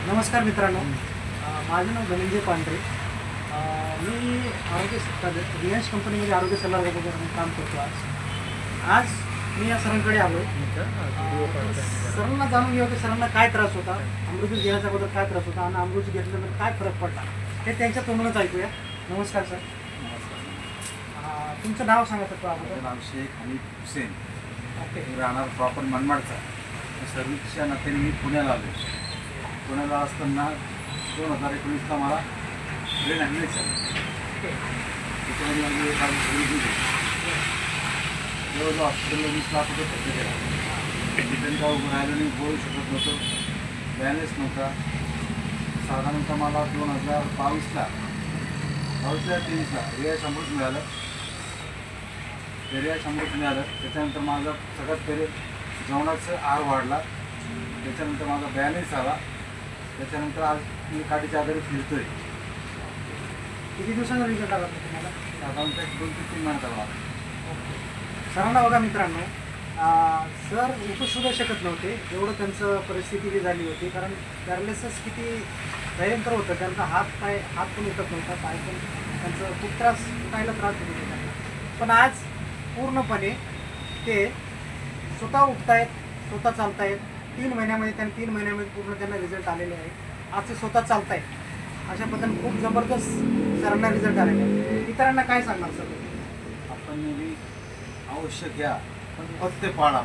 नमस्कार मित्रांनो, माझं नाव धनंजय पांढरे. मी रिलायन्स कंपनीमध्ये आरोग्य सल्लागार म्हणून काम करतो. आज मी या सरांकडे आलो. सरांना जाणून घेऊ की सरांना काय त्रास होता, अमृत घेण्याच्या अगोदर काय त्रास होता आणि अमृत घेतल्यानंतर काय फरक पडला हे त्यांच्या तोंडूनच ऐकूया. नमस्कार सर. तुमचं नाव सांगा सर. माझं नाव शेख हनीफ हुसेन. ओके. मी राहणार प्रॉपर मनमाडचा. सर्व्हिसच्या नात्याने मी पुण्याला आलो. पुण्याला असताना 2019ला मला ब्रेन हॅमरेज झालं. त्याच्यामध्ये माझी एक सर्व्हिस दिली. जवळजवळ हॉस्पिटलला 20 लाख रुपये खर्च केला. तिथे काय उभं राहिलं नाही, बोलू शकत नव्हतं, बॅलन्स नव्हता. साधारणतः मला 2022ला 23ला रियाज अमृत मिळालं. रियाज अमृत मिळालं त्याच्यानंतर माझा सगळ्यात पहिले जेवणाचं आहार वाढला. त्याच्यानंतर माझा बॅलन्स आला. त्याच्यानंतर आज मी काठीच्या आधारे फिरतोय. किती दिवसांचा रिझल्ट आला तुम्हाला? साधारणतः 2 ते 3 महिन्यात आला. सरांना बघा मित्रांनो, सर उठू सुद्धा शकत नव्हते, एवढं त्यांचं परिस्थिती झाली होती. कारण पॅरालिसिस किती भयंकर होतं. त्यांचा हात पण उठत नव्हता, पाय पण त्यांचं खूप उठायला त्रास होत होता त्यांना. पण आज पूर्णपणे ते स्वतः उठतायत, स्वतः चालतायत. 3 महिन्यामध्ये पूर्ण त्यांना रिझल्ट आलेले आहे. आज ते स्वतः चालतायत. अशा पद्धतीने खूप जबरदस्त सरांना रिझल्ट आलेले आहे. इतरांना काय सांगणार सर? आपण नेहमी अवश्य घ्या, पण पथ्य पाळा.